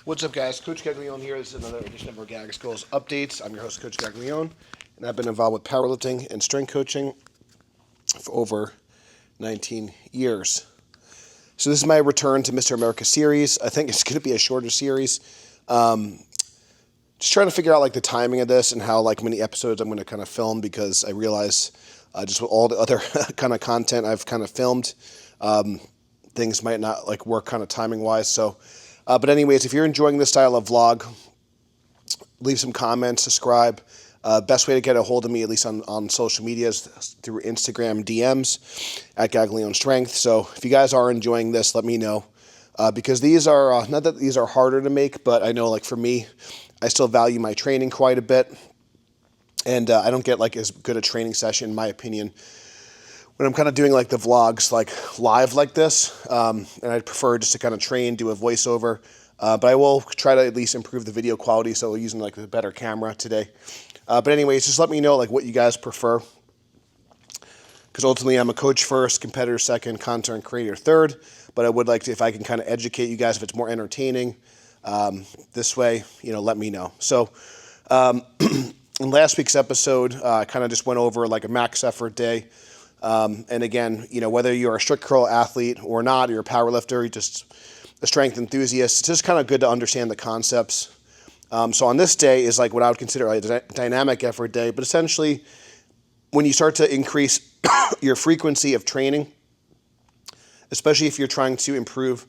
What's up, guys? Coach Gaglione here. This is another edition of Organic Skills Updates. I'm your host, Coach Gaglione, and I've been involved with powerlifting and strength coaching for over 19 years. So this is my return to Mr. America series. I think it's going to be a shorter series. Just trying to figure out like the timing of this and how like many episodes I'm going to kind of film, because I realize just with all the other kind of content I've kind of filmed, things might not like work kind of timing wise. So. But anyways, if you're enjoying this style of vlog, leave some comments, subscribe. Best way to get a hold of me, at least on social media, is through Instagram DMs at Gaglione Strength. So if you guys are enjoying this, let me know. Because these are, not that these are harder to make, but I know like for me, I still value my training quite a bit. And I don't get like as good a training session, in my opinion, when I'm kind of doing like the vlogs like live like this, and I'd prefer just to kind of train, do a voiceover, but I will try to at least improve the video quality, so we're using like a better camera today. But anyways, just let me know like what you guys prefer, because ultimately I'm a coach first, competitor second, content creator third, but I would like to, if I can kind of educate you guys, if it's more entertaining, this way, let me know. So in last week's episode, I kind of just went over like a max effort day. And again, whether you're a strict curl athlete or not, you're a power lifter, you're just a strength enthusiast, it's just kind of good to understand the concepts. So on this day is like what I would consider a dynamic effort day, but essentially when you start to increase your frequency of training, especially if you're trying to improve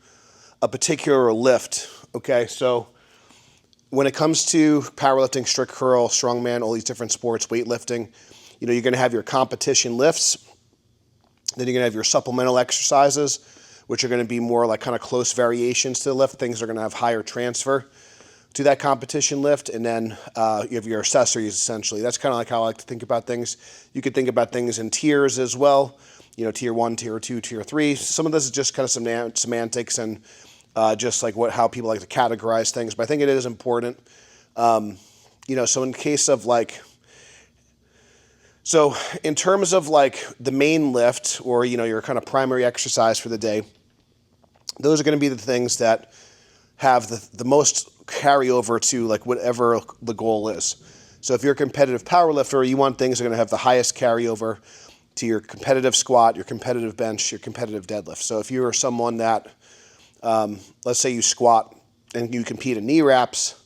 a particular lift, okay? So when it comes to powerlifting, strict curl, strongman, all these different sports, weightlifting, you're going to have your competition lifts. Then you're going to have your supplemental exercises, which are going to be more like kind of close variations to the lift. Things are going to have higher transfer to that competition lift. And then you have your accessories, essentially. That's kind of like how I like to think about things. You could think about things in tiers as well. Tier 1, Tier 2, Tier 3. Some of this is just kind of some semantics and just like how people like to categorize things. But I think it is important. So in case of like... So in terms of like the main lift or, your kind of primary exercise for the day, those are going to be the things that have the most carryover to like whatever the goal is. So if you're a competitive power lifter, you want things that are going to have the highest carryover to your competitive squat, your competitive bench, your competitive deadlift. So if you're someone that, let's say you squat and you compete in knee wraps,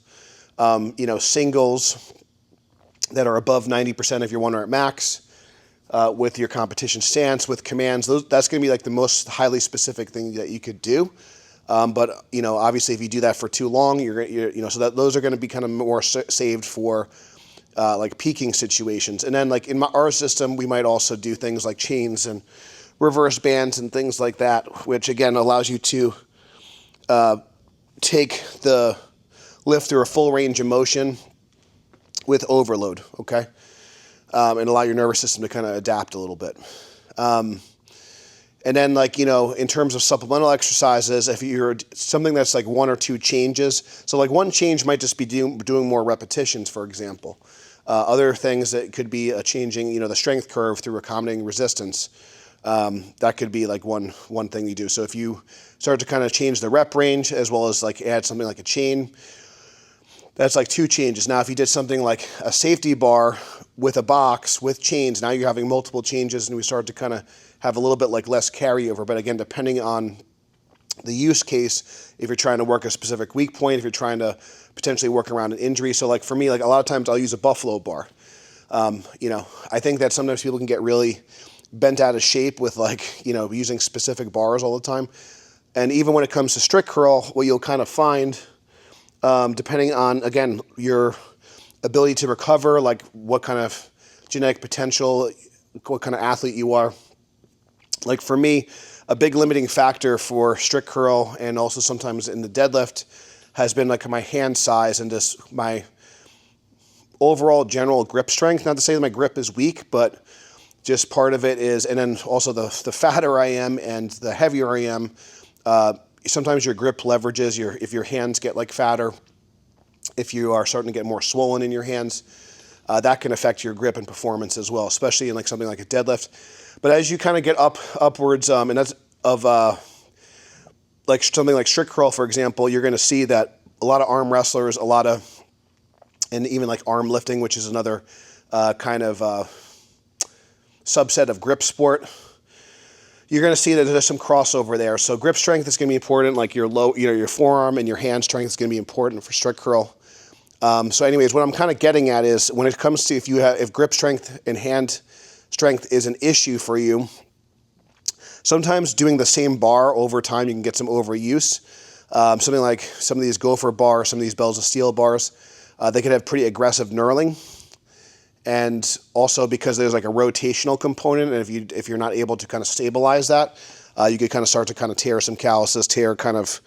singles, that are above 90% of your 1 rep max, with your competition stance, with commands. That's going to be like the most highly specific thing that you could do. But obviously, if you do that for too long, so that those are going to be kind of more saved for like peaking situations. And then like in our system, we might also do things like chains and reverse bands and things like that, which again allows you to take the lift through a full range of motion with overload, okay? And allow your nervous system to kind of adapt a little bit. And then like, in terms of supplemental exercises, if you're something that's like 1 or 2 changes, so like one change might just be doing more repetitions, for example. Other things that could be changing, the strength curve through accommodating resistance. That could be like one thing you do. So if you start to kind of change the rep range as well as like add something like a chain, that's like 2 changes. Now, if you did something like a safety bar with a box with chains, now you're having multiple changes, and we start to kind of have a little bit like less carryover. But again, depending on the use case, if you're trying to work a specific weak point, if you're trying to potentially work around an injury. So like for me, like a lot of times I'll use a buffalo bar. I think that sometimes people can get really bent out of shape with like, using specific bars all the time. And even when it comes to strict curl, what you'll kind of find, depending on, again, your ability to recover, like what kind of genetic potential, what kind of athlete you are. Like for me, a big limiting factor for strict curl and also sometimes in the deadlift has been like my hand size and just my overall general grip strength. Not to say that my grip is weak, but just part of it is, and then also the fatter I am and the heavier I am, sometimes your grip leverages if your hands get like fatter, if you are starting to get more swollen in your hands, that can affect your grip and performance as well, especially in like something like a deadlift. But as you kind of get upwards, and that's of like something like strict curl, for example, you're going to see that a lot of arm wrestlers, and even like arm lifting, which is another kind of subset of grip sport, you're going to see that there's some crossover there. So grip strength is going to be important, like your forearm and your hand strength is going to be important for strict curl. So anyways, what I'm kind of getting at is when it comes to if grip strength and hand strength is an issue for you, sometimes doing the same bar over time, you can get some overuse. Something like some of these Gopher bars, some of these Bells of Steel bars, they could have pretty aggressive knurling. And also because there's like a rotational component, and if you're not able to kind of stabilize that, you could kind of start to kind of tear some calluses, tear kind of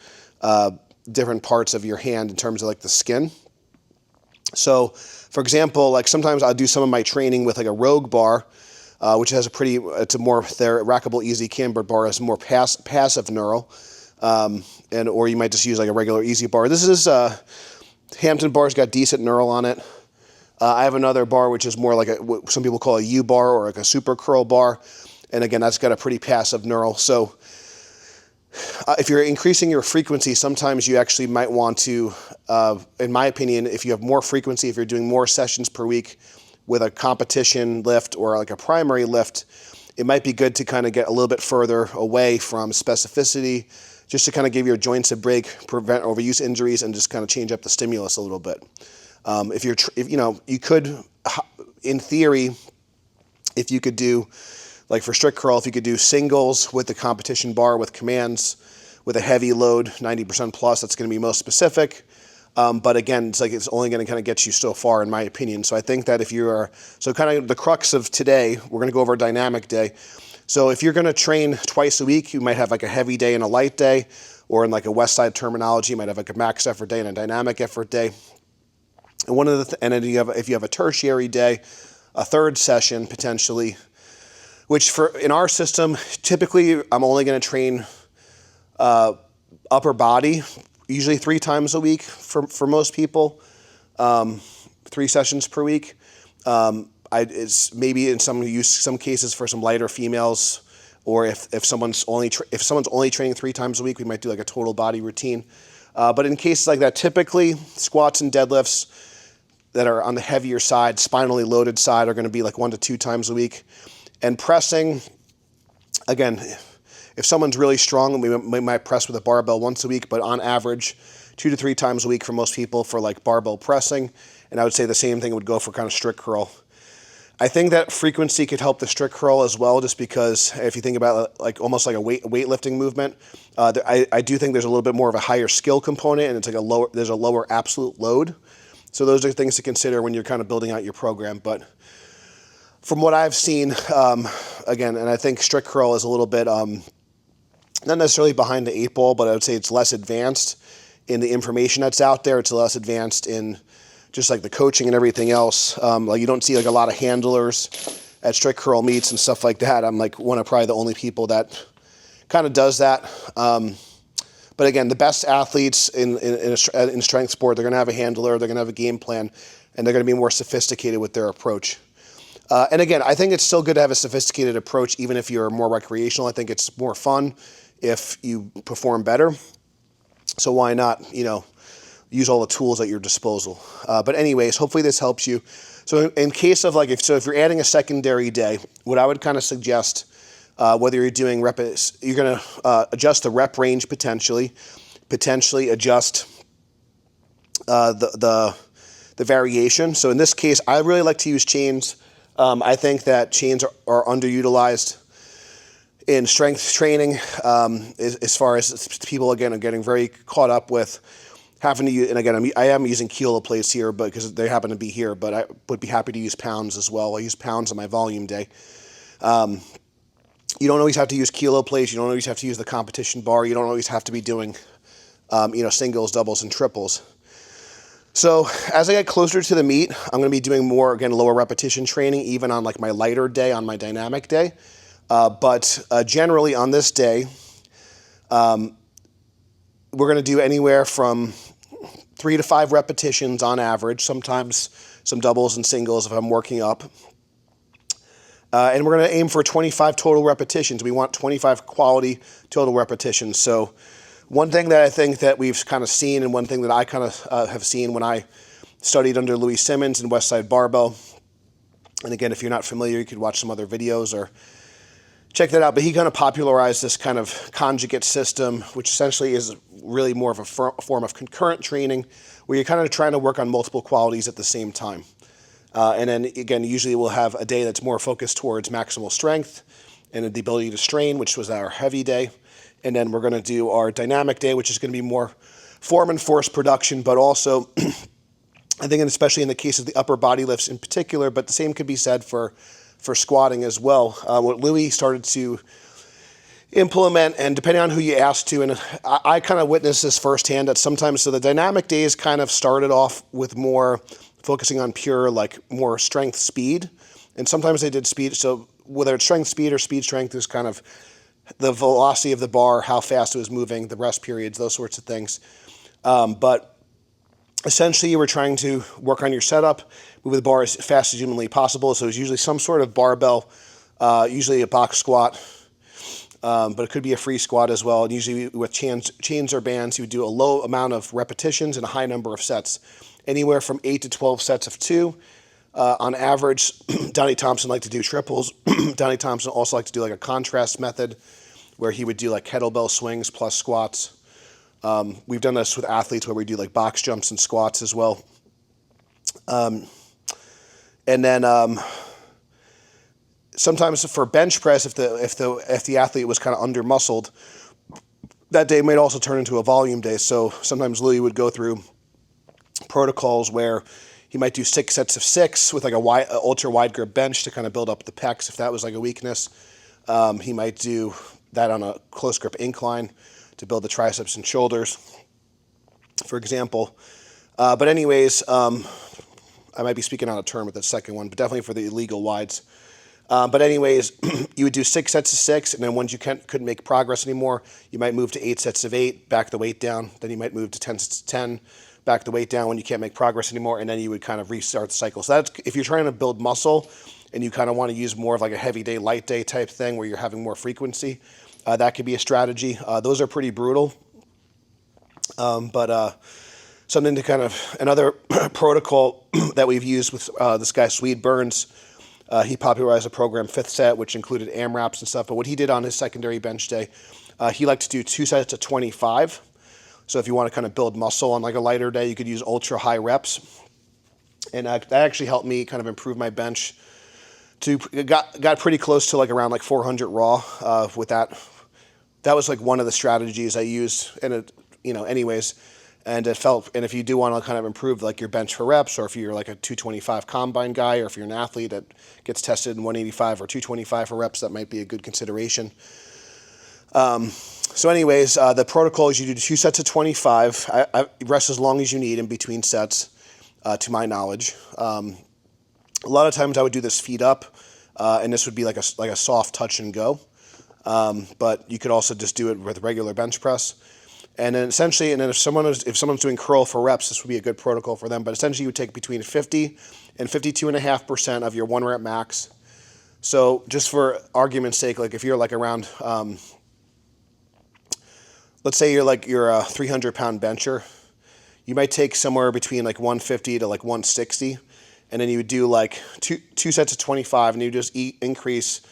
different parts of your hand in terms of like the skin. So, for example, like sometimes I'll do some of my training with like a Rogue bar, which has it's a more rackable easy camber bar, has more passive knurl, or you might just use like a regular easy bar. This is Hampton bar's got decent knurl on it. I have another bar which is more like what some people call a U bar or like a super curl bar, and again that's got a pretty passive knurl. So if you're increasing your frequency, sometimes you actually might want to, in my opinion, if you have more frequency, if you're doing more sessions per week with a competition lift or like a primary lift, it might be good to kind of get a little bit further away from specificity, just to kind of give your joints a break, prevent overuse injuries, and just kind of change up the stimulus a little bit. You could, in theory, if you could do, like for strict curl, if you could do singles with the competition bar with commands with a heavy load, 90% plus, that's going to be most specific. But again, it's only going to kind of get you so far, in my opinion. So I think that so kind of the crux of today, we're going to go over dynamic day. So if you're going to train twice a week, you might have like a heavy day and a light day, or in like a West Side terminology, you might have like a max effort day and a dynamic effort day. And then if you have a tertiary day, a third session potentially, which in our system, typically I'm only going to train upper body, usually 3 times a week for most people, 3 sessions per week. It's maybe in some cases for some lighter females, or if someone's only training 3 times a week, we might do like a total body routine. But in cases like that, typically squats and deadlifts that are on the heavier side, spinally loaded side, are going to be like 1 to 2 times a week. And pressing, again, if someone's really strong, we might press with a barbell once a week, but on average, 2 to 3 times a week for most people for like barbell pressing. And I would say the same thing would go for kind of strict curl. I think that frequency could help the strict curl as well, just because if you think about like almost like a weightlifting movement, I do think there's a little bit more of a higher skill component, and it's like there's a lower absolute load. So those are things to consider when you're kind of building out your program. But from what I've seen, again, and I think strict curl is a little bit, not necessarily behind the 8 ball, but I would say it's less advanced in the information that's out there. It's less advanced in just like the coaching and everything else. Like you don't see like a lot of handlers at strict curl meets and stuff like that. I'm like one of probably the only people that kind of does that. But again, the best athletes in strength sport, they're going to have a handler, they're going to have a game plan, and they're going to be more sophisticated with their approach. And again, I think it's still good to have a sophisticated approach, even if you're more recreational. I think it's more fun if you perform better. So why not, use all the tools at your disposal. But anyways, hopefully this helps you. So in case of if you're adding a secondary day, what I would kind of suggest, whether you're doing you're going to adjust the rep range potentially adjust the variation. So in this case, I really like to use chains. I think that chains are underutilized in strength training, as far as people, again, are getting very caught up with having to use, and again, I am using kilo plates here, but because they happen to be here, but I would be happy to use pounds as well. I use pounds on my volume day. You don't always have to use kilo plates. You don't always have to use the competition bar. You don't always have to be doing, singles, doubles, and triples. So as I get closer to the meet, I'm going to be doing more, again, lower repetition training, even on like my lighter day, on my dynamic day. But generally on this day, we're going to do anywhere from 3 to 5 repetitions on average, sometimes some doubles and singles if I'm working up. And we're going to aim for 25 total repetitions. We want 25 quality total repetitions. So One thing that I think that we've kind of seen, and one thing that I kind of have seen when I studied under Louis Simmons and Westside Barbell, and again, if you're not familiar, you could watch some other videos or check that out, but he kind of popularized this kind of conjugate system, which essentially is really more of a form of concurrent training, where you're kind of trying to work on multiple qualities at the same time. And then, again, usually we'll have a day that's more focused towards maximal strength and the ability to strain, which was our heavy day. And then we're going to do our dynamic day, which is going to be more form and force production, but also, I think, and especially in the case of the upper body lifts in particular, but the same could be said for squatting as well. What Louis started to implement, and depending on who you ask to, and I kind of witnessed this firsthand, that sometimes, so the dynamic days kind of started off with more focusing on pure, like, more strength speed, and sometimes they did speed, so whether it's strength speed or speed strength is kind of the velocity of the bar, how fast it was moving, the rest periods, those sorts of things. But essentially, you were trying to work on your setup, move the bar as fast as humanly possible. So it's usually some sort of barbell, usually a box squat, but it could be a free squat as well. And usually with chains or bands, you would do a low amount of repetitions and a high number of sets, anywhere from 8 to 12 sets of 2. On average, Donnie Thompson liked to do triples. Donnie Thompson also liked to do like a contrast method, where he would do like kettlebell swings plus squats. We've done this with athletes where we do like box jumps and squats as well. And then sometimes for bench press, if the athlete was kind of under muscled, that day might also turn into a volume day. So sometimes Louis would go through protocols where he might do 6 sets of 6 with like a ultra wide grip bench to kind of build up the pecs if that was like a weakness. He might do that on a close grip incline to build the triceps and shoulders, for example. But anyways, I might be speaking out of turn with the second one, but definitely for the illegal wides. But anyways, you would do 6 sets of 6, and then once you couldn't make progress anymore, you might move to 8 sets of 8, back the weight down. Then you might move to 10 sets of 10, back the weight down when you can't make progress anymore, and then you would kind of restart the cycle. So that's if you're trying to build muscle and you kind of want to use more of like a heavy day, light day type thing where you're having more frequency. That could be a strategy. Those are pretty brutal. But something to kind of, another protocol that we've used with this guy, Swede Burns, he popularized a program, 5th set, which included AMRAPs and stuff. But what he did on his secondary bench day, he liked to do 2 sets of 25. So if you want to kind of build muscle on like a lighter day, you could use ultra high reps. And that actually helped me kind of improve my bench got pretty close to like around like 400 raw with that. That was like one of the strategies I used, and it, anyways, and it felt. And if you do want to kind of improve like your bench for reps, or if you're like a 225 combine guy, or if you're an athlete that gets tested in 185 or 225 for reps, that might be a good consideration. So anyways, the protocol is you do 2 sets of 25. I rest as long as you need in between sets, to my knowledge. A lot of times I would do this feet up, and this would be like a soft touch and go. But you could also just do it with regular bench press. And then essentially, if someone's doing curl for reps, this would be a good protocol for them. But essentially, you would take between 50 and 52.5% of your 1 rep max. So just for argument's sake, like if you're like around, let's say you're a 300-pound bencher, you might take somewhere between like 150 to like 160, and then you would do like two sets of 25, and you just increase,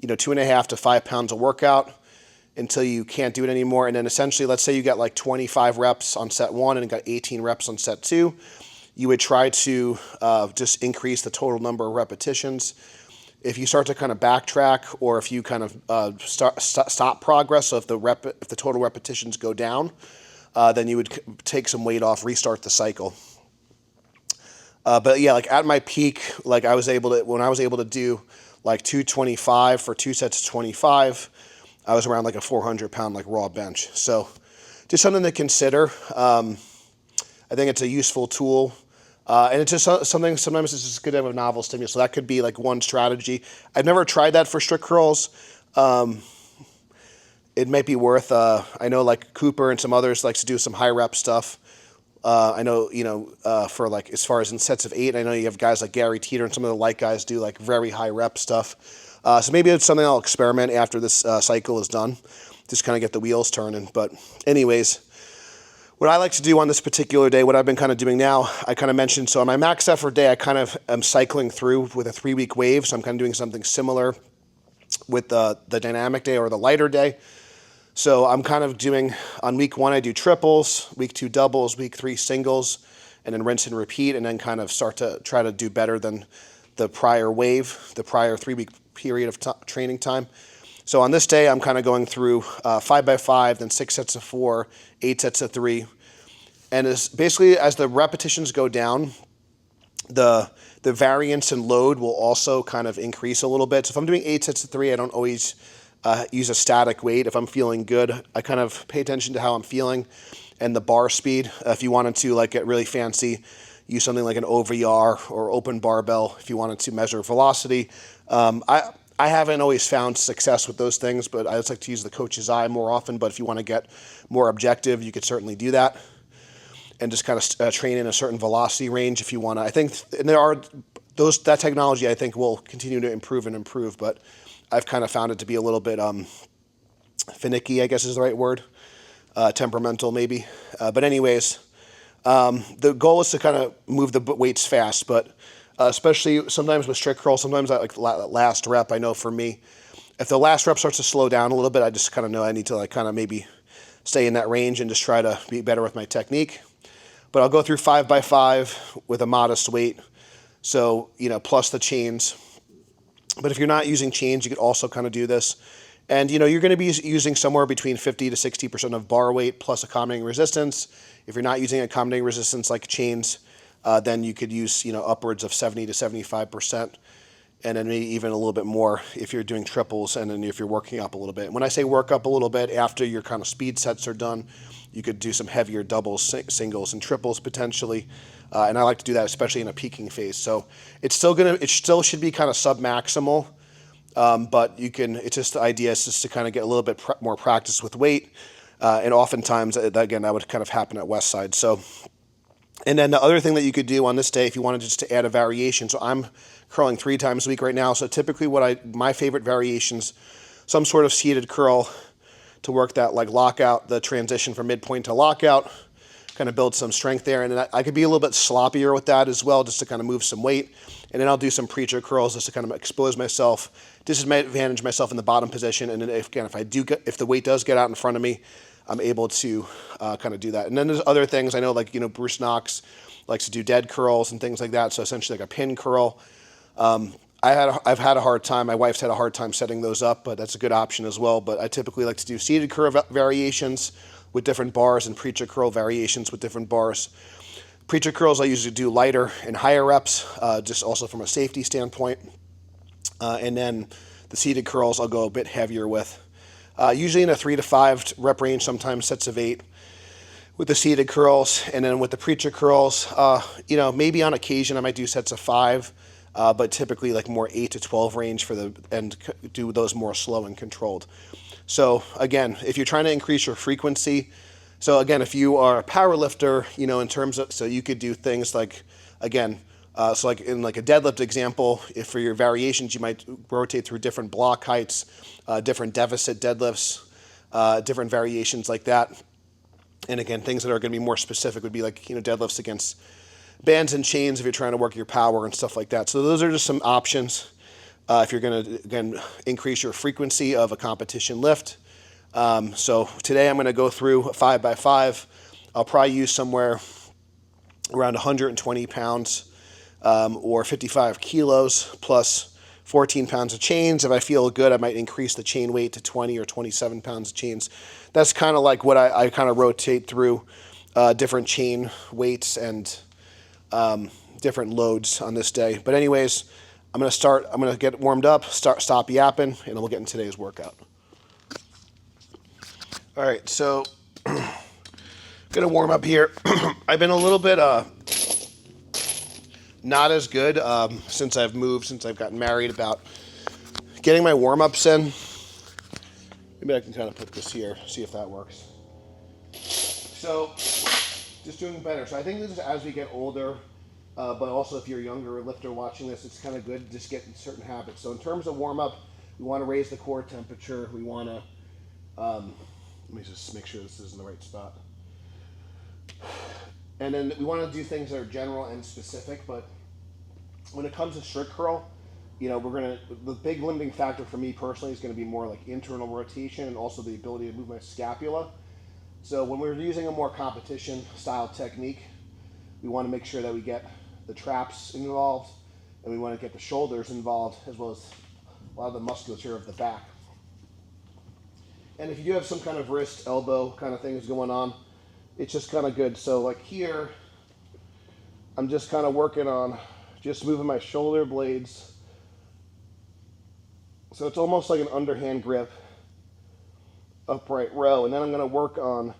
2.5 to 5 pounds a workout until you can't do it anymore. And then essentially, let's say you got like 25 reps on set 1 and got 18 reps on set 2. You would try to just increase the total number of repetitions. If you start to kind of backtrack, or if you kind of stop progress, so if the total repetitions go down, then you would take some weight off, restart the cycle. But yeah, like at my peak, like when I was able to do like 225 for 2 sets of 25, I was around like a 400-pound like raw bench. So just something to consider. I think it's a useful tool. And it's just something, sometimes it's just good to have a novel stimulus. So that could be like one strategy. I've never tried that for strict curls. It might be worth, I know like Cooper and some others likes to do some high rep stuff. I know, for like, as far as in sets of 8, I know you have guys like Gary Teeter and some of the light guys do like very high rep stuff. So maybe it's something I'll experiment after this cycle is done. just kind of get the wheels turning. But anyways, what I like to do on this particular day, what I've been kind of doing now, I kind of mentioned, so on my max effort day, I kind of am cycling through with a 3-week wave. So I'm kind of doing something similar with the dynamic day or the lighter day. So I'm kind of doing, on week 1, I do triples, week 2 doubles, week 3 singles, and then rinse and repeat, and then kind of start to try to do better than the prior wave, the prior 3-week period of training time. So on this day, I'm kind of going through 5x5, then 6 sets of 4, 8 sets of 3. And basically, as the repetitions go down, the variance and load will also kind of increase a little bit. So if I'm doing 8 sets of 3, I don't always use a static weight. If I'm feeling good, I kind of pay attention to how I'm feeling and the bar speed. If you wanted to like get really fancy, use something like an OVR or open barbell if you wanted to measure velocity. I haven't always found success with those things, but I just like to use the coach's eye more often. But if you want to get more objective, you could certainly do that and just kind of train in a certain velocity range if you want to. I think, and there are that technology I think will continue to improve, but I've kind of found it to be a little bit finicky, I guess is the right word, temperamental maybe. But anyways, the goal is to kind of move the weights fast, but especially sometimes with strict curl, sometimes I like last rep. I know for me, if the last rep starts to slow down a little bit, I just kind of know I need to like kind of maybe stay in that range and just try to be better with my technique. But I'll go through 5x5 with a modest weight. So, plus the chains. But if you're not using chains, you could also kind of do this. And, you're going to be using somewhere between 50 to 60% of bar weight plus accommodating resistance. If you're not using accommodating resistance like chains, then you could use, upwards of 70 to 75%. And then maybe even a little bit more if you're doing triples and then if you're working up a little bit. When I say work up a little bit, after your kind of speed sets are done, you could do some heavier doubles, singles, and triples potentially. And I like to do that, especially in a peaking phase. So it still should be kind of sub-maximal, but it's just the idea is just to kind of get a little bit more practice with weight. And oftentimes, again, that would kind of happen at West Side. So, and then the other thing that you could do on this day, if you wanted just to add a variation, so I'm curling 3 times a week right now. So typically my favorite variations, some sort of seated curl to work that like lockout, the transition from midpoint to lockout, kind of build some strength there. And then I could be a little bit sloppier with that as well, just to kind of move some weight. And then I'll do some preacher curls just to kind of expose myself, disadvantage myself in the bottom position. And then if the weight does get out in front of me, I'm able to kind of do that. And then there's other things I know, like, Bruce Knox likes to do dead curls and things like that. So essentially like a pin curl. I've had a hard time. My wife's had a hard time setting those up, but that's a good option as well. But I typically like to do seated curl variations with different bars and preacher curl variations with different bars. Preacher curls I usually do lighter and higher reps, just also from a safety standpoint. And then the seated curls I'll go a bit heavier with. Usually in a 3 to 5 rep range, sometimes sets of 8 with the seated curls. And then with the preacher curls, maybe on occasion I might do sets of 5. But typically like more 8 to 12 range and do those more slow and controlled. So again, if you're trying to increase your frequency, so again, if you are a power lifter, in terms of, so you could do things like, again, so like in like a deadlift example, if for your variations, you might rotate through different block heights, different deficit deadlifts, different variations like that. And again, things that are going to be more specific would be like, deadlifts against bands and chains if you're trying to work your power and stuff like that. So those are just some options if you're going to, again, increase your frequency of a competition lift. So today I'm going to go through a 5x5. I'll probably use somewhere around 120 pounds or 55 kilos plus 14 pounds of chains. If I feel good, I might increase the chain weight to 20 or 27 pounds of chains. That's kind of like what I kind of rotate through different chain weights and different loads on this day. But anyways, I'm going to get warmed up, stop yapping, and then we'll get into today's workout. All right, so going to warm up here. I've been a little bit not as good since I've gotten married about getting my warm-ups in. Maybe I can kind of put this here, see if that works. So just doing better. So I think this is as we get older, but also if you're a younger lifter watching this, it's kind of good to just get in certain habits. So in terms of warm-up, we want to raise the core temperature. We want to Let me just make sure this is in the right spot. And then we want to do things that are general and specific, but when it comes to strict curl, you know, the big limiting factor for me personally is going to be more like internal rotation and also the ability to move my scapula. So when we're using a more competition style technique, we want to make sure that we get the traps involved, and we want to get the shoulders involved, as well as a lot of the musculature of the back. And if you do have some kind of wrist, elbow kind of things going on, it's just kind of good. So like here, I'm just kind of working on just moving my shoulder blades. So it's almost like an underhand grip, upright row. And then I'm going to work on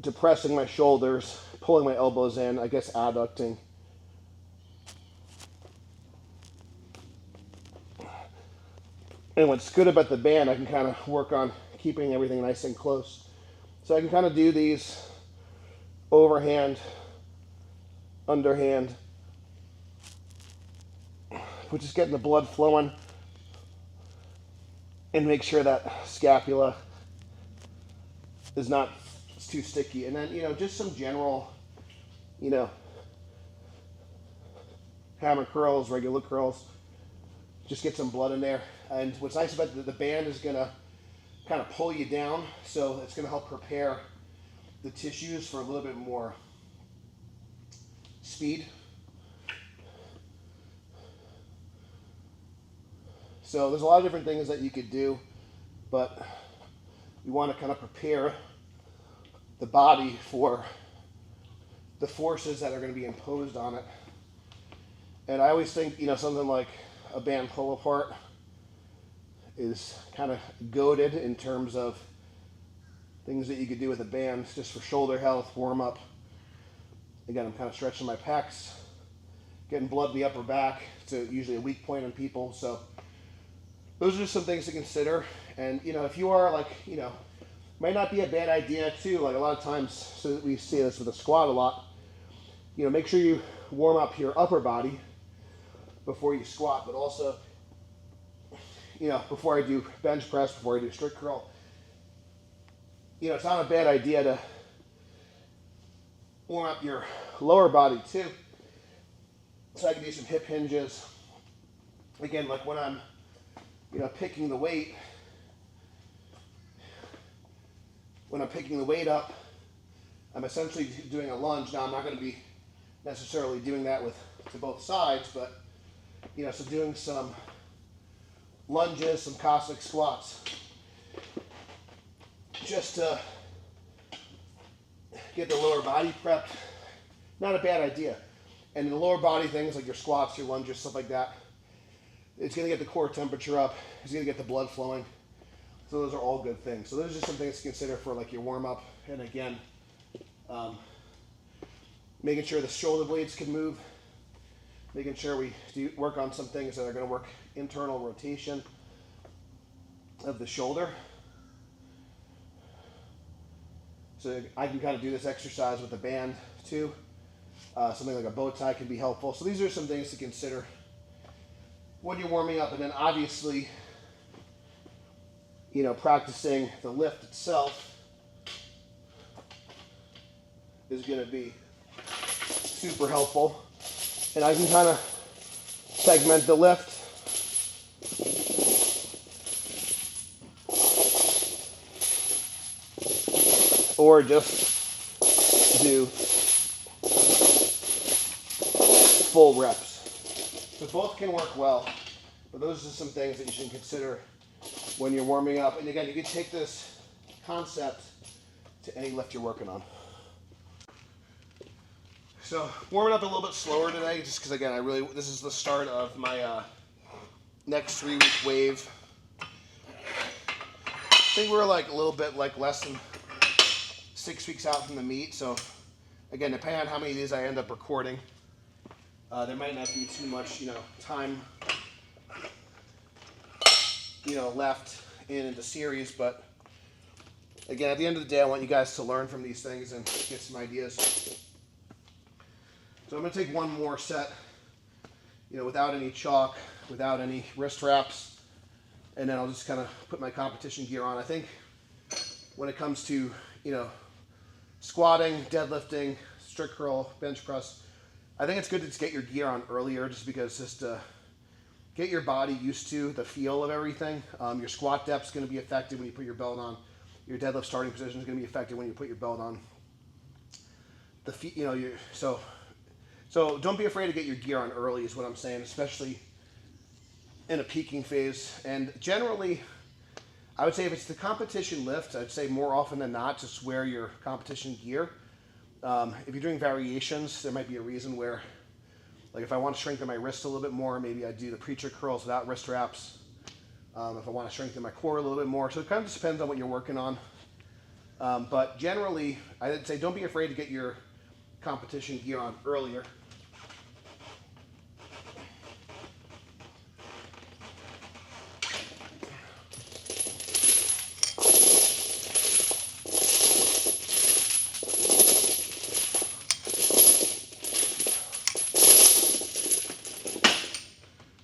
depressing my shoulders, pulling my elbows in, I guess adducting. And what's good about the band, I can kind of work on keeping everything nice and close. So I can kind of do these overhand, underhand, which is getting the blood flowing, and make sure that scapula is not too sticky. And then, you know, just some general, you know, hammer curls, regular curls. Just get some blood in there. And what's nice about the band is going to kind of pull you down, so it's going to help prepare the tissues for a little bit more speed. So there's a lot of different things that you could do, but we want to kind of prepare the body for the forces that are going to be imposed on it. And I always think, you know, something like a band pull apart is kind of goated in terms of things that you could do with a band just for shoulder health, warm up. Again, I'm kind of stretching my pecs, getting blood in the upper back. It's usually a weak point in people. So those are just some things to consider. And, you know, if you are like, you know, might not be a bad idea too, like a lot of times, so we see this with a squat a lot, you know, make sure you warm up your upper body before you squat, but also, you know, before I do bench press, before I do strict curl, you know, it's not a bad idea to warm up your lower body too. So I can do some hip hinges. Again, like when I'm, you know, picking the weight, when I'm picking the weight up, I'm essentially doing a lunge. Now I'm not going to be necessarily doing that to both sides, but, you know, so doing some lunges, some Cossack squats, just to get the lower body prepped. Not a bad idea. And the lower body things like your squats, your lunges, stuff like that, it's going to get the core temperature up. It's going to get the blood flowing. So those are all good things. So those are just some things to consider for like your warm up. And again, making sure the shoulder blades can move, making sure we do work on some things that are going to work internal rotation of the shoulder. So I can kind of do this exercise with a band too. Something like a bow tie can be helpful. So these are some things to consider when you're warming up. And then obviously, you know, practicing the lift itself is going to be super helpful. And I can kind of segment the lift. Or just do full reps. So both can work well, but those are some things that you should consider when you're warming up. And again, you can take this concept to any lift you're working on. So warming up a little bit slower today, just because again, this is the start of my next 3-week wave. I think we're like a little bit like less than 6 weeks out from the meet. So again, depending on how many of these I end up recording, there might not be too much, you know, time, you know, left in the series. But again, at the end of the day, I want you guys to learn from these things and get some ideas. So I'm going to take one more set, you know, without any chalk, without any wrist wraps, and then I'll just kind of put my competition gear on. I think when it comes to, you know, squatting, deadlifting, strict curl, bench press, I think it's good to just get your gear on earlier, just because just to get your body used to the feel of everything. Your squat depth is going to be affected when you put your belt on. Your deadlift starting position is going to be affected when you put your belt on. The feet, you know, so don't be afraid to get your gear on early is what I'm saying, especially in a peaking phase. And generally, I would say if it's the competition lift, I'd say more often than not, just wear your competition gear. If you're doing variations, there might be a reason where, like if I want to strengthen my wrist a little bit more, maybe I do the preacher curls without wrist wraps. If I want to strengthen my core a little bit more. So it kind of just depends on what you're working on. But generally, I'd say don't be afraid to get your competition gear on earlier.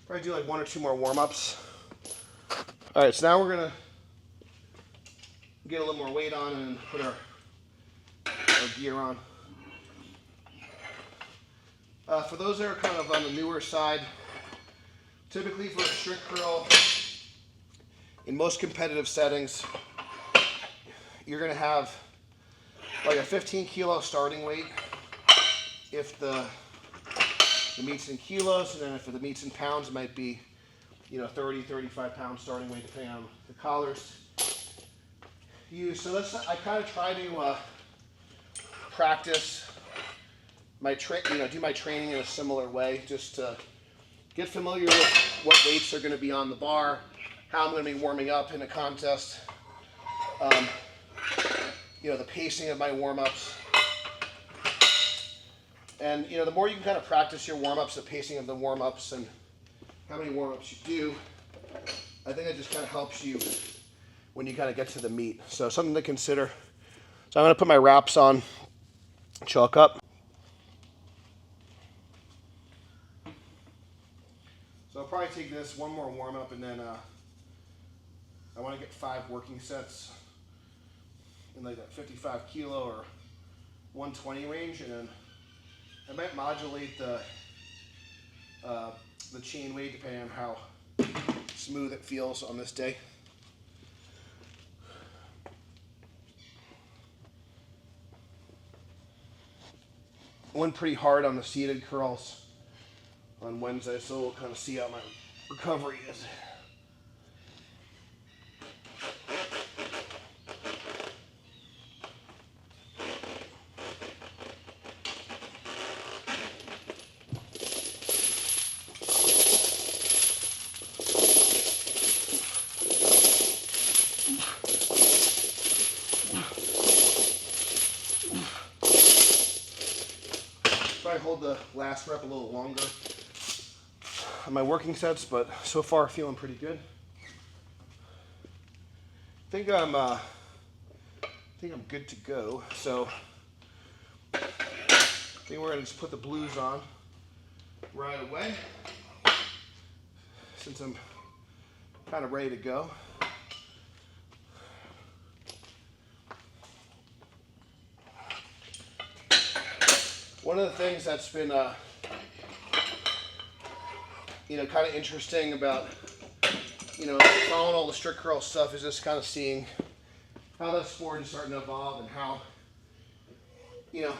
Probably do like 1 or 2 more warm-ups. All right, so now we're gonna get a little more weight on and put our gear on. For those that are kind of on the newer side, typically for a strict curl, in most competitive settings, you're gonna have like a 15 kilo starting weight if the meet's in kilos, and then if the meet's in pounds, it might be, you know, 30, 35 pound starting weight depending on the collars used. So I kind of try to practice my do my training in a similar way, just to get familiar with what weights are going to be on the bar, how I'm going to be warming up in a contest, you know, the pacing of my warm-ups. And, you know, the more you can kind of practice your warm-ups, the pacing of the warm-ups, and how many warm-ups you do, I think it just kind of helps you when you kind of get to the meet. So something to consider. So I'm going to put my wraps on, chalk up. So I'll probably take this one more warm-up, and then I want to get 5 working sets in like that 55 kilo or 120 range, and then I might modulate the chain weight depending on how smooth it feels on this day. I went pretty hard on the seated curls on Wednesday, so we'll kind of see how my recovery is. I hold the last rep a little longer on my working sets, but so far feeling pretty good. I think I'm good to go. So I think we're gonna just put the blues on right away, since I'm kind of ready to go. One of the things that's been, you know, kind of interesting about, you know, following all the strict curl stuff is just kind of seeing how the sport is starting to evolve and how, you know,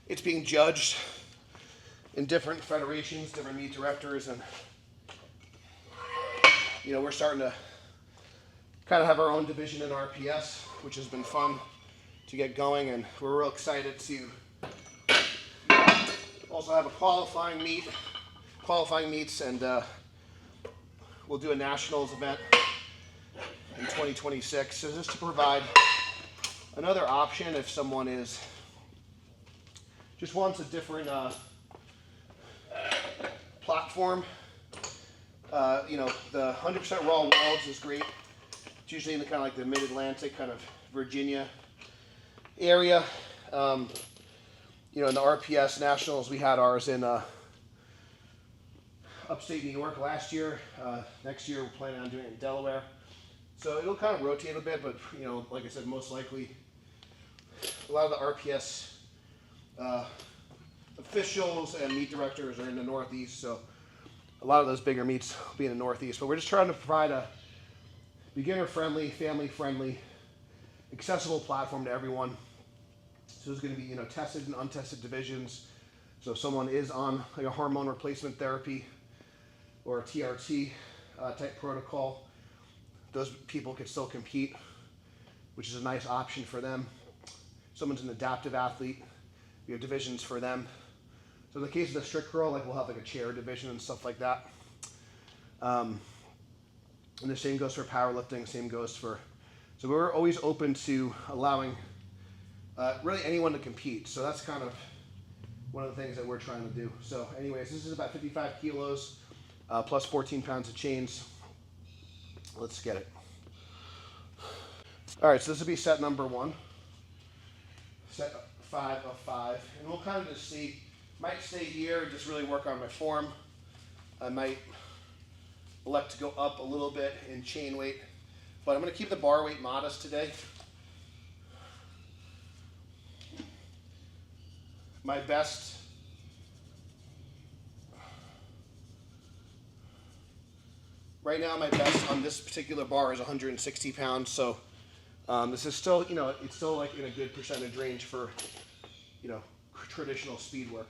it's being judged in different federations, different meet directors, and, you know, we're starting to kind of have our own division in RPS, which has been fun to get going, and we're real excited to also have a qualifying meets, and we'll do a nationals event in 2026. So just to provide another option if someone just wants a different platform. You know, the 100% raw worlds is great. It's usually in the kind of like the mid-Atlantic, kind of Virginia area. You know, in the RPS Nationals, we had ours in upstate New York last year. Next year we're planning on doing it in Delaware. So it'll kind of rotate a bit, but like I said, most likely a lot of the RPS officials and meet directors are in the Northeast, so a lot of those bigger meets will be in the Northeast. But we're just trying to provide a beginner-friendly, family-friendly, accessible platform to everyone. So there's going to be tested and untested divisions. So if someone is on like a hormone replacement therapy or a TRT type protocol, those people could still compete, which is a nice option for them. Someone's an adaptive athlete, we have divisions for them. So in the case of the strict curl, like we'll have like a chair division and stuff like that. And the same goes for powerlifting, same goes for, so we're always open to allowing really anyone to compete. So that's kind of one of the things that we're trying to do. So anyways, this is about 55 kilos plus 14 pounds of chains. Let's get it. All right, so this will be set number 1. Set 5 of 5. And we'll kind of just see, might stay here and just really work on my form. I might elect to go up a little bit in chain weight, but I'm going to keep the bar weight modest today. My best right now, my best on this particular bar is 160 pounds. So this is still, it's still like in a good percentage range for, traditional speed work.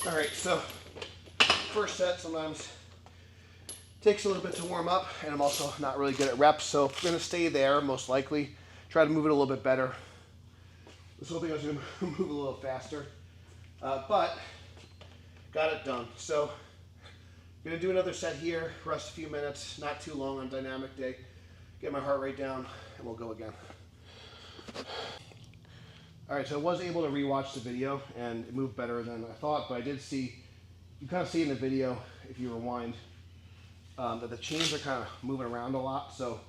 All right, so first set sometimes takes a little bit to warm up, and I'm also not really good at reps, so I'm going to stay there most likely. Try to move it a little bit better. I was hoping I was going to move a little faster, but got it done. So I'm going to do another set here, rest a few minutes, not too long on dynamic day, get my heart rate down, and we'll go again. All right, so I was able to rewatch the video, and it moved better than I thought, but I did see, you kind of see in the video, if you rewind, that the chains are kind of moving around a lot, so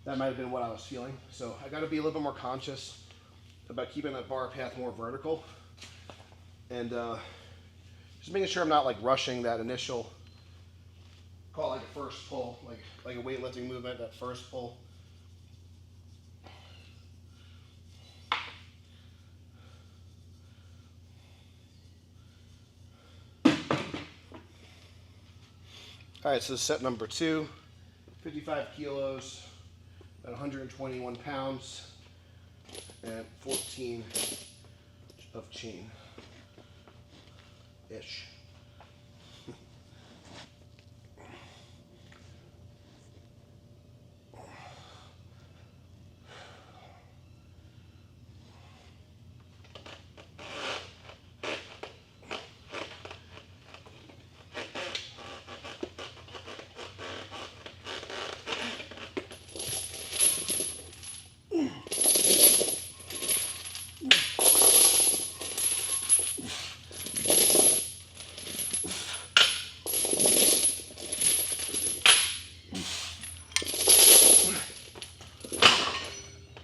that might have been what I was feeling. So I got to be a little bit more conscious about keeping that bar path more vertical, and just making sure I'm not like rushing that initial, call it like a first pull, like a weightlifting movement, that first pull. All right, so set number 2, 55 kilos, at 121 pounds, and 14 of chain-ish.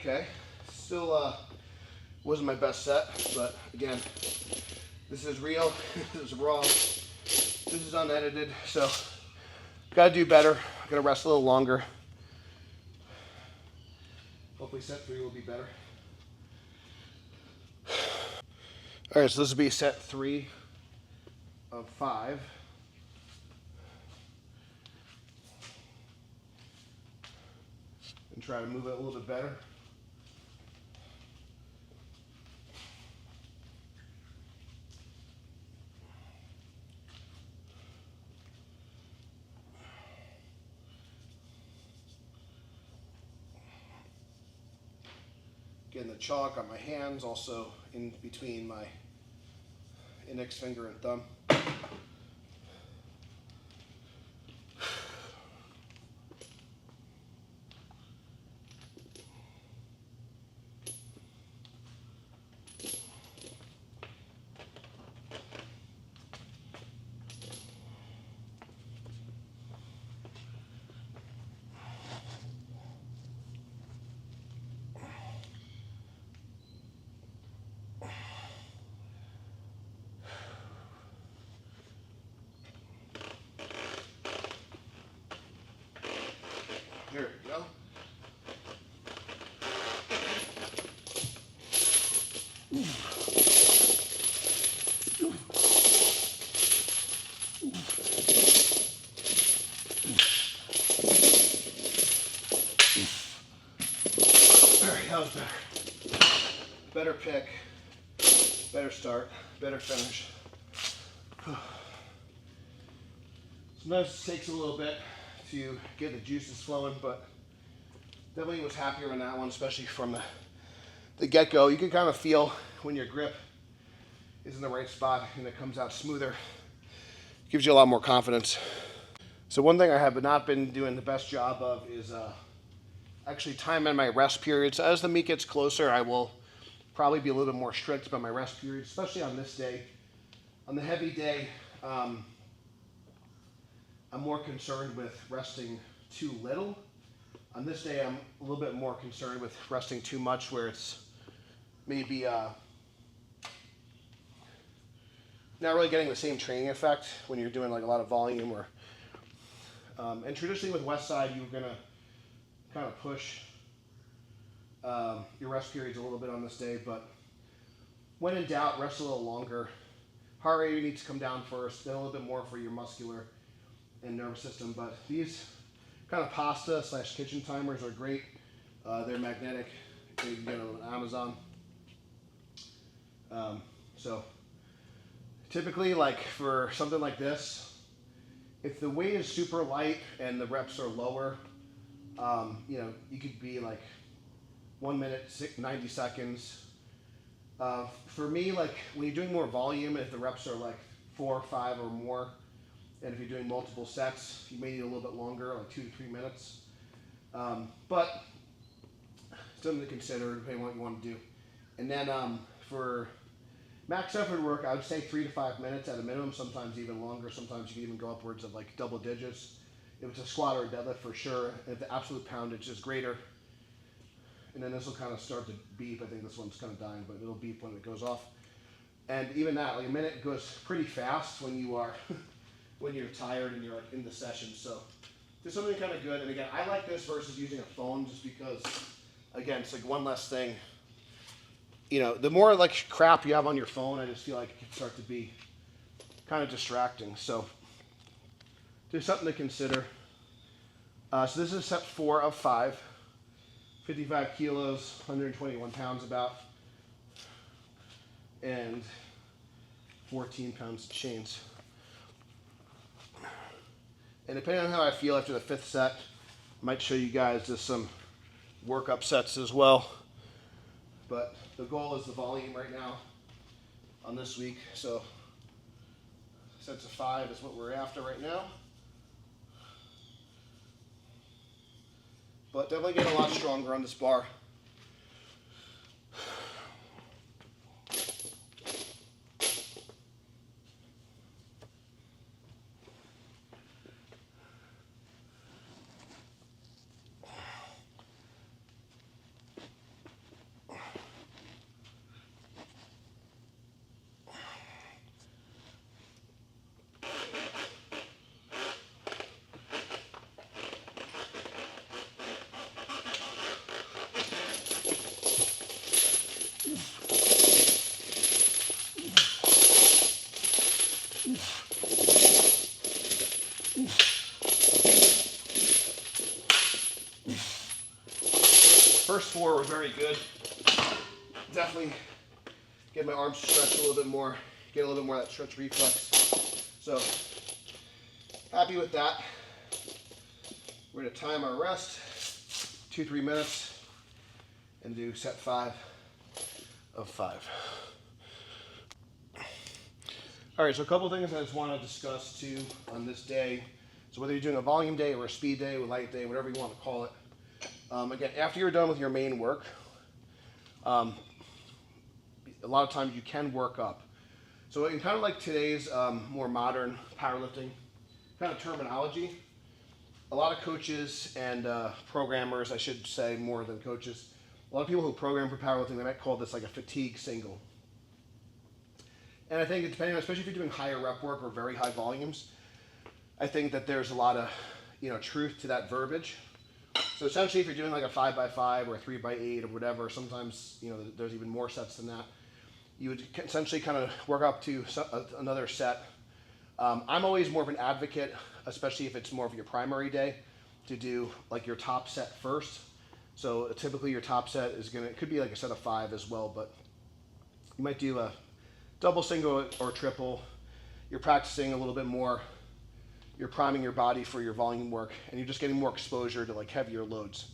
Okay, still wasn't my best set, but again, this is real, this is raw, this is unedited, so gotta do better, gotta rest a little longer. Hopefully set 3 will be better. All right, so this will be set 3 of 5. And try to move it a little bit better. Getting the chalk on my hands, also in between my index finger and thumb. That was better. Better pick, better start, better finish. Sometimes it takes a little bit to get the juices flowing, but definitely was happier on that one, especially from the get-go. You can kind of feel when your grip is in the right spot and it comes out smoother. Gives you a lot more confidence. So one thing I have not been doing the best job of is actually timing my rest periods. As the meet gets closer, I will probably be a little bit more strict about my rest periods, especially on this day. On the heavy day, I'm more concerned with resting too little. On this day, I'm a little bit more concerned with resting too much, where it's maybe not really getting the same training effect when you're doing like a lot of volume. Or and traditionally with Westside, you're gonna kind of push your rest periods a little bit on this day, but when in doubt, rest a little longer. Heart rate needs to come down first, then a little bit more for your muscular and nervous system. But these kind of pasta / kitchen timers are great. They're magnetic. You can get them on Amazon. So typically, like for something like this, if the weight is super light and the reps are lower, you could be like 1 minute, 90 seconds. For me, like when you're doing more volume, if the reps are like 4 or 5 or more, and if you're doing multiple sets, you may need a little bit longer, like 2 to 3 minutes. But something to consider depending on what you want to do. And then for max effort work, I would say 3 to 5 minutes at a minimum, sometimes even longer. Sometimes you can even go upwards of like double digits. If it's a squat or a deadlift, for sure. If the absolute poundage is greater, and then this will kind of start to beep. I think this one's kind of dying, but it'll beep when it goes off. And even that, like a minute goes pretty fast when you are when you're tired and you're in the session. So there's something kind of good. And again, I like this versus using a phone, just because, again, it's like one less thing. The more like crap you have on your phone, I just feel like it can start to be kind of distracting. So there's something to consider. So this is set 4 of 5. 55 kilos, 121 pounds about, and 14 pounds of chains. And depending on how I feel after the 5th set, I might show you guys just some workup sets as well. But the goal is the volume right now on this week. So sets of 5 is what we're after right now. But definitely getting a lot stronger on this bar. First 4 were very good. Definitely get my arms stretched a little bit more, get a little bit more of that stretch reflex. So happy with that. We're going to time our rest, 2-3 minutes, and do set 5 of 5. All right, so a couple things I just want to discuss too on this day. So whether you're doing a volume day or a speed day, or a light day, whatever you want to call it. Again, after you're done with your main work, a lot of times you can work up. So in kind of like today's more modern powerlifting kind of terminology, a lot of coaches and programmers, I should say more than coaches, a lot of people who program for powerlifting, they might call this like a fatigue single. And I think depending on, especially if you're doing higher rep work or very high volumes, I think that there's a lot of truth to that verbiage. So essentially, if you're doing like a 5x5 or a 3x8 or whatever, sometimes there's even more sets than that. You would essentially kind of work up to another set. I'm always more of an advocate, especially if it's more of your primary day, to do like your top set first. So typically your top set is it could be like a set of 5 as well, but you might do a double, single, or triple. You're practicing a little bit more. You're priming your body for your volume work, and you're just getting more exposure to like heavier loads.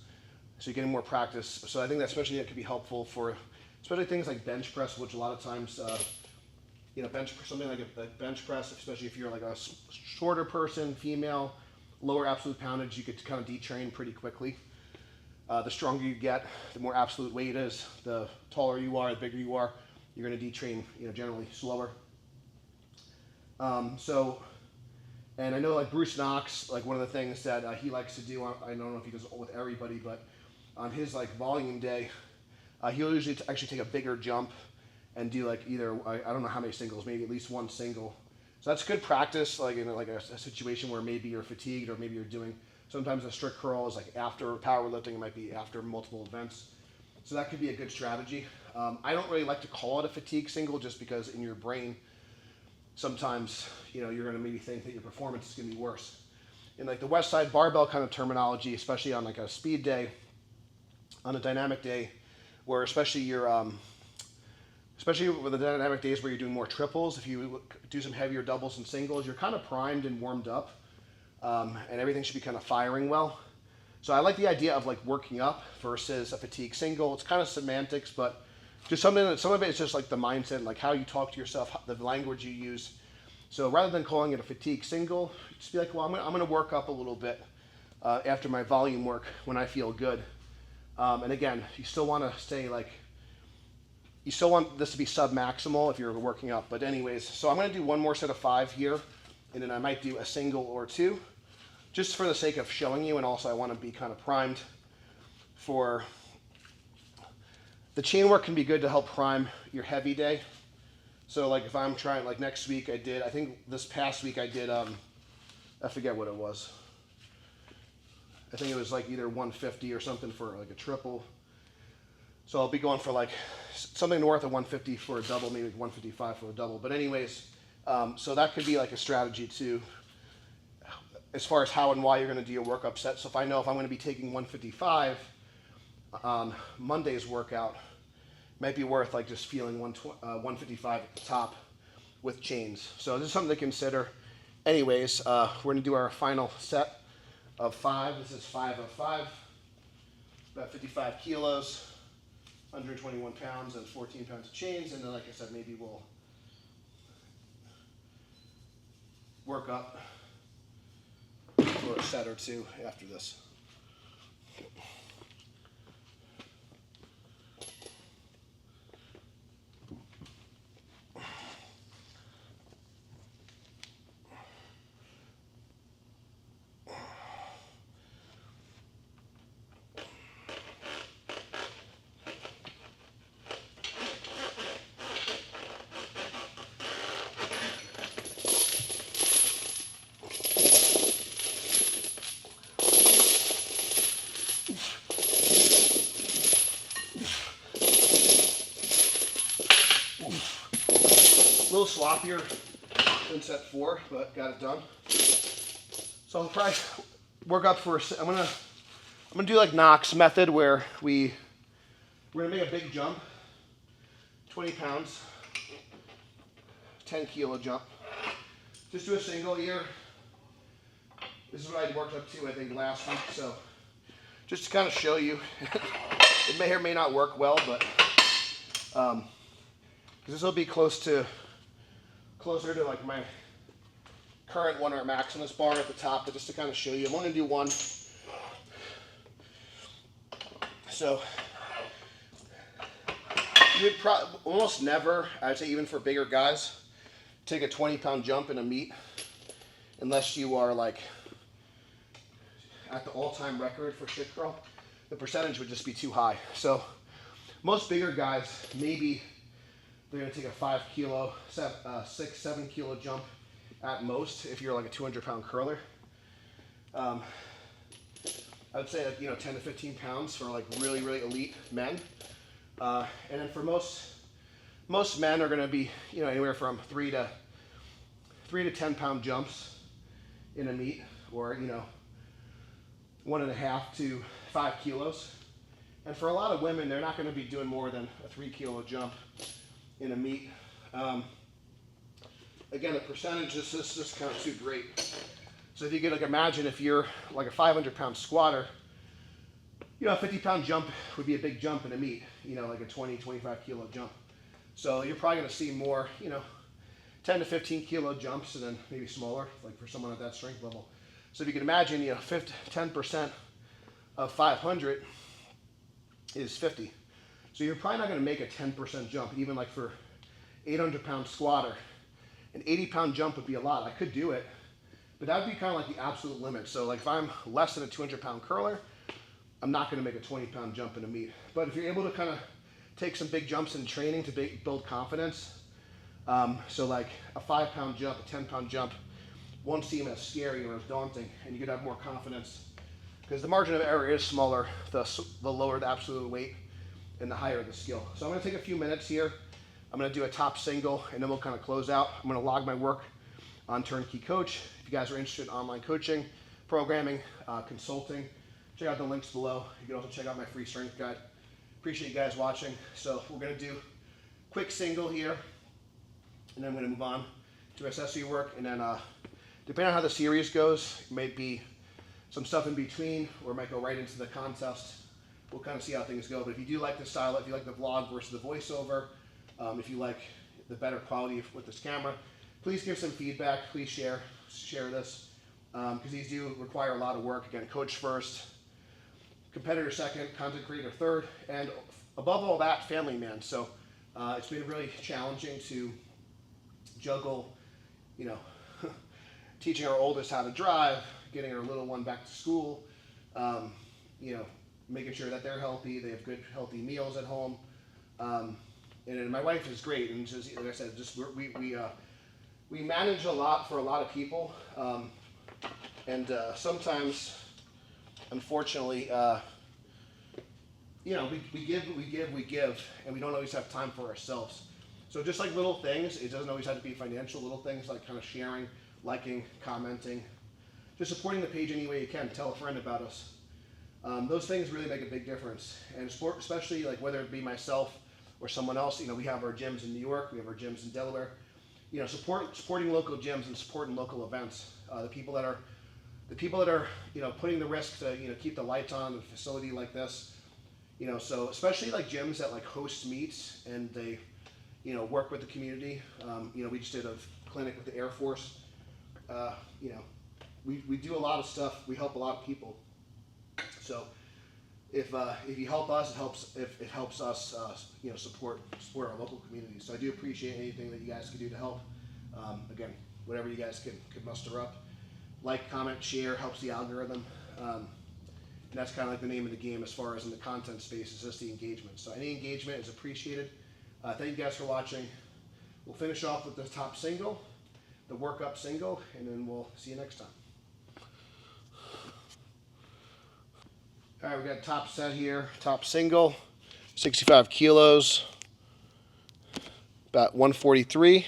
So you're getting more practice. So I think that especially that could be helpful for, especially things like bench press, which a lot of times, something like a bench press, especially if you're like a shorter person, female, lower absolute poundage, you could kind of detrain pretty quickly. The stronger you get, the more absolute weight is. The taller you are, the bigger you are, you're going to detrain, generally slower. And I know like Bruce Knox, like one of the things that he likes to do, I don't know if he does it with everybody, but on his like volume day, he'll usually actually take a bigger jump and do like either, I don't know how many singles, maybe at least one single. So that's good practice, like in like a situation where maybe you're fatigued or maybe you're doing, sometimes a strict curl is like after powerlifting, it might be after multiple events. So that could be a good strategy. I don't really like to call it a fatigue single just because in your brain, sometimes you're going to maybe think that your performance is going to be worse. In like the West Side barbell kind of terminology, especially on like a speed day, on a dynamic day, where especially with the dynamic days where you're doing more triples, if you do some heavier doubles and singles, you're kind of primed and warmed up, and everything should be kind of firing well. So I like the idea of like working up versus a fatigue single. It's kind of semantics, but just some of it is just like the mindset, like how you talk to yourself, the language you use. So rather than calling it a fatigue single, just be like, well, I'm going to work up a little bit after my volume work when I feel good. And again, you still want to stay like, you still want this to be sub-maximal if you're working up. But anyways, so I'm going to do one more set of 5 here, and then I might do a single or 2, just for the sake of showing you, and also I want to be kind of primed for. The chain work can be good to help prime your heavy day. So like if I'm trying, like next week I think this past week I did, I forget what it was. I think it was like either 150 or something for like a triple. So I'll be going for like something north of 150 for a double, maybe 155 for a double. But anyways, so that could be like a strategy too, as far as how and why you're going to do your workup set. So if I know if I'm going to be taking 155 on Monday's workout, might be worth like just feeling 155 at the top with chains. So this is something to consider. Anyways, we're going to do our final set of 5. This is 5 of 5, about 55 kilos, 121 pounds and 14 pounds of chains. And then, like I said, maybe we'll work up for a set or 2 after this. A little sloppier than set 4, but got it done. So I'll probably work up for. I'm gonna do like Knox method, where we're gonna make a big jump, 20 pounds, 10 kilo jump. Just do a single here. This is what I worked up to, I think, last week. So just to kind of show you, it may or may not work well, but because this will be closer to like my current 1 rep maximus bar at the top, but just to kind of show you, I'm only going to do 1. So you would almost never, I'd say even for bigger guys, take a 20-pound jump in a meet unless you are like at the all-time record for shit curl. The percentage would just be too high. So most bigger guys, maybe they're going to take a 5 kilo, 6, 7 kilo jump at most if you're like a 200-pound curler. I would say like, 10 to 15 pounds for like really, really elite men. And then for most men are going to be, anywhere from 3 to 10 pound jumps in a meet, or 1.5 to 5 kilos And for a lot of women, they're not going to be doing more than a 3 kilo jump in a meet. Again, the percentage, this doesn't count too great. So if you could like imagine if you're like a 500-pound squatter, you know, a 50-pound jump would be a big jump in a meet, you know, like a 20, 25 kilo jump. So you're probably going to see more, you know, 10 to 15 kilo jumps, and then maybe smaller, like for someone at that strength level. So if you can imagine, you know, 10% of 500 is 50. So you're probably not going to make a 10% jump, even like for 800-pound squatter. An 80-pound jump would be a lot. I could do it, but that would be kind of like the absolute limit. So like if I'm less than a 200-pound curler, I'm not going to make a 20-pound jump in a meet. But if you're able to kind of take some big jumps in training to build confidence, so like a 5-pound jump, a 10-pound jump won't seem as scary or as daunting, and you could have more confidence because the margin of error is smaller the lower the absolute weight and the higher the skill. So I'm going to take a few minutes here. I'm going to do a top single, and then we'll kind of close out. I'm going to log my work on Turnkey Coach. If you guys are interested in online coaching, programming, consulting, check out the links below. You can also check out my free strength guide. Appreciate you guys watching. So we're going to do quick single here, and then I'm going to move on to accessory work, and then depending on how the series goes, it might be some stuff in between, or it might go right into the contest. We'll kind of see how things go. But if you do like the style, if you like the vlog versus the voiceover, if you like the better quality with this camera, please give some feedback. Please share this, because these do require a lot of work. Again, coach first, competitor second, content creator third, and above all that, family man. So it's been really challenging to juggle, you know, teaching our oldest how to drive, getting our little one back to school, you know, making sure that they're healthy, they have good, healthy meals at home. And my wife is great, and just, like I said, just we manage a lot for a lot of people, and sometimes, unfortunately, you know, we give, and we don't always have time for ourselves. So just like little things, it doesn't always have to be financial. Little things like kind of sharing, liking, commenting, just supporting the page any way you can. Tell a friend about us. Those things really make a big difference, and sport, especially like whether it be myself or someone else. You know, we have our gyms in New York, we have our gyms in Delaware. You know, supporting local gyms and supporting local events. The people that are, you know, putting the risk to, you know, keep the lights on in a facility like this. You know, so especially like gyms that like host meets and they, you know, work with the community. You know, we just did a clinic with the Air Force. You know, we do a lot of stuff. We help a lot of people. So if you help us, it helps us, you know, support our local communities. So I do appreciate anything that you guys can do to help. Again, whatever you guys can muster up. Like, comment, share, helps the algorithm. And that's kind of like the name of the game as far as in the content space, is just the engagement. So any engagement is appreciated. Thank you guys for watching. We'll finish off with the top single, the workup single, and then we'll see you next time. All right, we got top set here, top single, 65 kilos, about 143,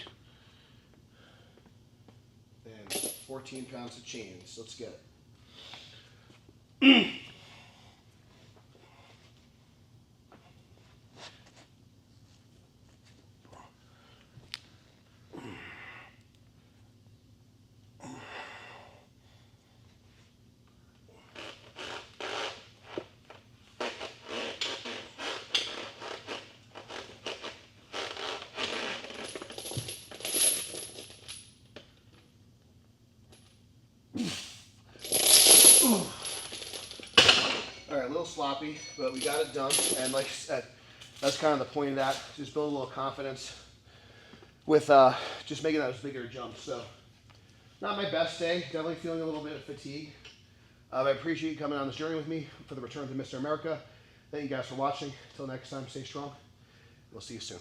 and 14 pounds of chains. Let's get it. All right, a little sloppy, but we got it done. And like I said, that's kind of the point of that. Just build a little confidence with just making those bigger jumps. So not my best day. Definitely feeling a little bit of fatigue. I appreciate you coming on this journey with me for the return to Mr. America. Thank you guys for watching. Until next time, stay strong. We'll see you soon.